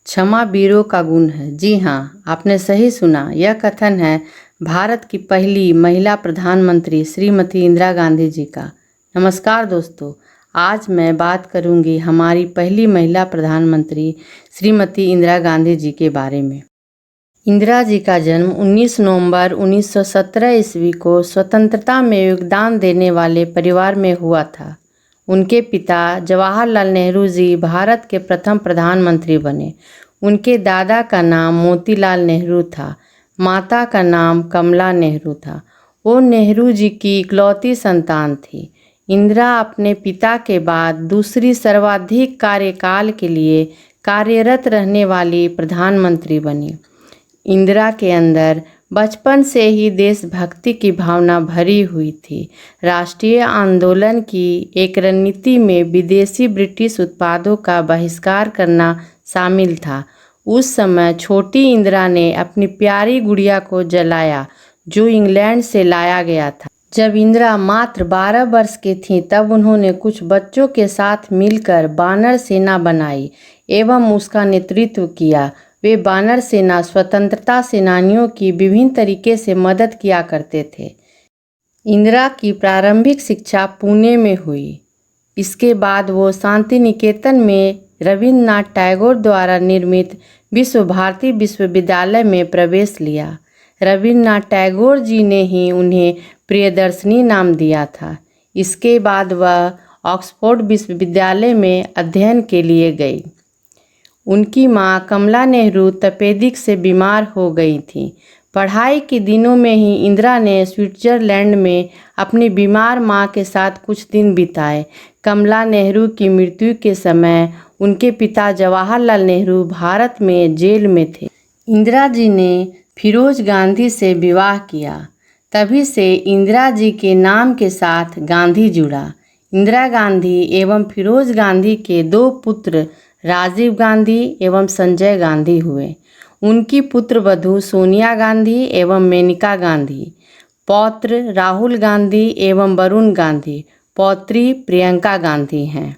क्षमा वीरों का गुण है। जी हाँ, आपने सही सुना। यह कथन है भारत की पहली महिला प्रधानमंत्री श्रीमती इंदिरा गांधी जी का। नमस्कार दोस्तों, आज मैं बात करूंगी हमारी पहली महिला प्रधानमंत्री श्रीमती इंदिरा गांधी जी के बारे में। इंदिरा जी का जन्म 19 नवंबर 1917 ईस्वी को स्वतंत्रता में योगदान देने वाले परिवार में हुआ था। उनके पिता जवाहरलाल नेहरू जी भारत के प्रथम प्रधानमंत्री बने। उनके दादा का नाम मोतीलाल नेहरू था, माता का नाम कमला नेहरू था। वो नेहरू जी की इकलौती संतान थी। इंदिरा अपने पिता के बाद दूसरी सर्वाधिक कार्यकाल के लिए कार्यरत रहने वाली प्रधानमंत्री बनी। इंदिरा के अंदर बचपन से ही देशभक्ति की भावना भरी हुई थी। राष्ट्रीय आंदोलन की एक रणनीति में विदेशी ब्रिटिश उत्पादों का बहिष्कार करना शामिल था। उस समय छोटी इंदिरा ने अपनी प्यारी गुड़िया को जलाया जो इंग्लैंड से लाया गया था। जब इंदिरा मात्र 12 वर्ष की थीं तब उन्होंने कुछ बच्चों के साथ मिलकर बानर सेना बनाई एवं उसका नेतृत्व किया। वे बानर सेना स्वतंत्रता सेनानियों की विभिन्न तरीके से मदद किया करते थे। इंदिरा की प्रारंभिक शिक्षा पुणे में हुई। इसके बाद वो शांति निकेतन में रविन्द्रनाथ टैगोर द्वारा निर्मित विश्व भारती विश्वविद्यालय में प्रवेश लिया। रविन्द्रनाथ टैगोर जी ने ही उन्हें प्रियदर्शिनी नाम दिया था। इसके बाद वह ऑक्सफोर्ड विश्वविद्यालय में अध्ययन के लिए गई। उनकी मां कमला नेहरू तपेदिक से बीमार हो गई थीं। पढ़ाई के दिनों में ही इंदिरा ने स्विट्जरलैंड में अपनी बीमार मां के साथ कुछ दिन बिताए। कमला नेहरू की मृत्यु के समय उनके पिता जवाहरलाल नेहरू भारत में जेल में थे। इंदिरा जी ने फिरोज गांधी से विवाह किया। तभी से इंदिरा जी के नाम के साथ गांधी जुड़ा। इंदिरा गांधी एवं फिरोज गांधी के 2 पुत्र राजीव गांधी एवं संजय गांधी हुए। उनकी पुत्रवधू सोनिया गांधी एवं मेनका गांधी, पौत्र राहुल गांधी एवं वरुण गांधी, पौत्री प्रियंका गांधी हैं।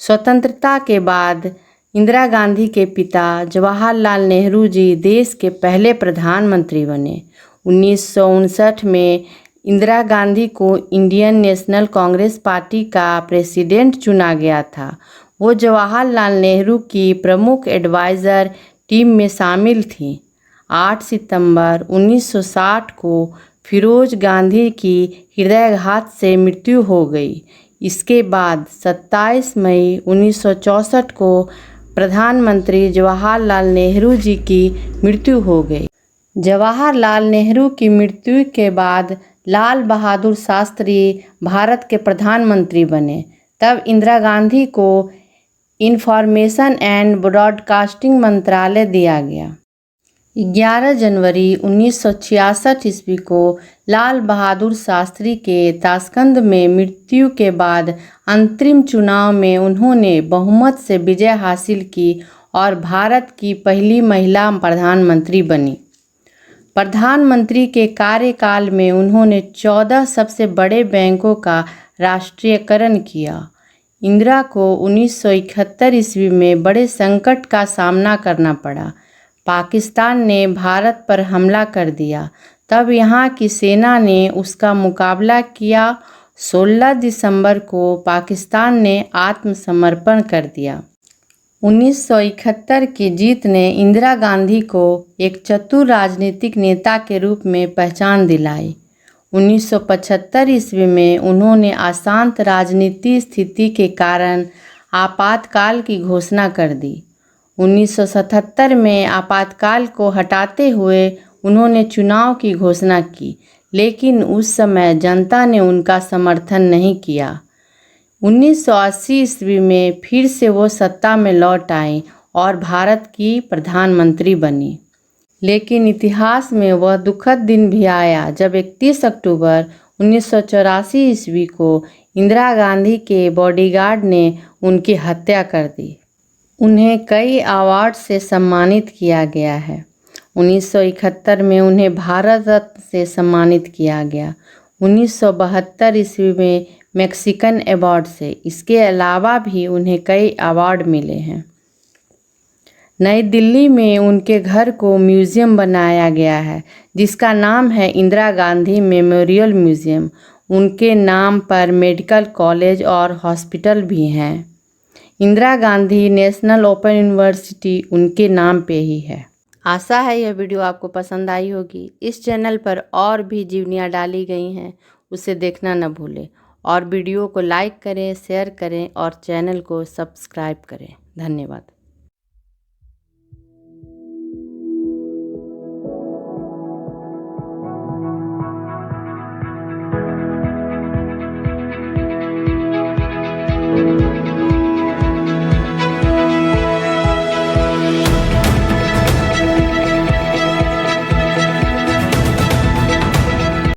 स्वतंत्रता के बाद इंदिरा गांधी के पिता जवाहरलाल नेहरू जी देश के पहले प्रधानमंत्री बने। 1959 में इंदिरा गांधी को इंडियन नेशनल कांग्रेस पार्टी का प्रेसिडेंट चुना गया था। वो जवाहरलाल नेहरू की प्रमुख एडवाइज़र टीम में शामिल थी। 8 सितंबर 1960 को फिरोज गांधी की हृदयाघात से मृत्यु हो गई। इसके बाद 27 मई 1964 को प्रधानमंत्री जवाहरलाल नेहरू जी की मृत्यु हो गई। जवाहरलाल नेहरू की मृत्यु के बाद लाल बहादुर शास्त्री भारत के प्रधानमंत्री बने। तब इंदिरा गांधी को इंफॉर्मेशन एंड ब्रॉडकास्टिंग मंत्रालय दिया गया। 11 जनवरी 1966 ईस्वी को लाल बहादुर शास्त्री के ताशकंद में मृत्यु के बाद अंतरिम चुनाव में उन्होंने बहुमत से विजय हासिल की और भारत की पहली महिला प्रधानमंत्री बनी। प्रधानमंत्री के कार्यकाल में उन्होंने 14 सबसे बड़े बैंकों का राष्ट्रीयकरण किया। इंदिरा को 1971 ईस्वी में बड़े संकट का सामना करना पड़ा। पाकिस्तान ने भारत पर हमला कर दिया। तब यहाँ की सेना ने उसका मुकाबला किया। 16 दिसंबर को पाकिस्तान ने आत्मसमर्पण कर दिया। 1971 की जीत ने इंदिरा गांधी को एक चतुर राजनीतिक नेता के रूप में पहचान दिलाई। 1975 ईस्वी में उन्होंने अशांत राजनीतिक स्थिति के कारण आपातकाल की घोषणा कर दी। 1977 में आपातकाल को हटाते हुए उन्होंने चुनाव की घोषणा की, लेकिन उस समय जनता ने उनका समर्थन नहीं किया। 1980 ईस्वी में फिर से वो सत्ता में लौट आईं और भारत की प्रधानमंत्री बनी। लेकिन इतिहास में वह दुखद दिन भी आया जब 31 अक्टूबर 1984 ईस्वी को इंदिरा गांधी के बॉडीगार्ड ने उनकी हत्या कर दी। उन्हें कई अवार्ड से सम्मानित किया गया है। 1971 में उन्हें भारत रत्न से सम्मानित किया गया। 1972 ईस्वी में मैक्सिकन अवार्ड से। इसके अलावा भी उन्हें कई अवार्ड मिले हैं। नई दिल्ली में उनके घर को म्यूज़ियम बनाया गया है जिसका नाम है इंदिरा गांधी मेमोरियल म्यूज़ियम। उनके नाम पर मेडिकल कॉलेज और हॉस्पिटल भी हैं। Indira Gandhi national open university उनके नाम पे ही है। आशा है यह वीडियो आपको पसंद आई होगी। इस चैनल पर और भी जीवनियाँ डाली गई हैं, उसे देखना न भूलें और वीडियो को लाइक करें, शेयर करें और चैनल को सब्सक्राइब करें। धन्यवाद।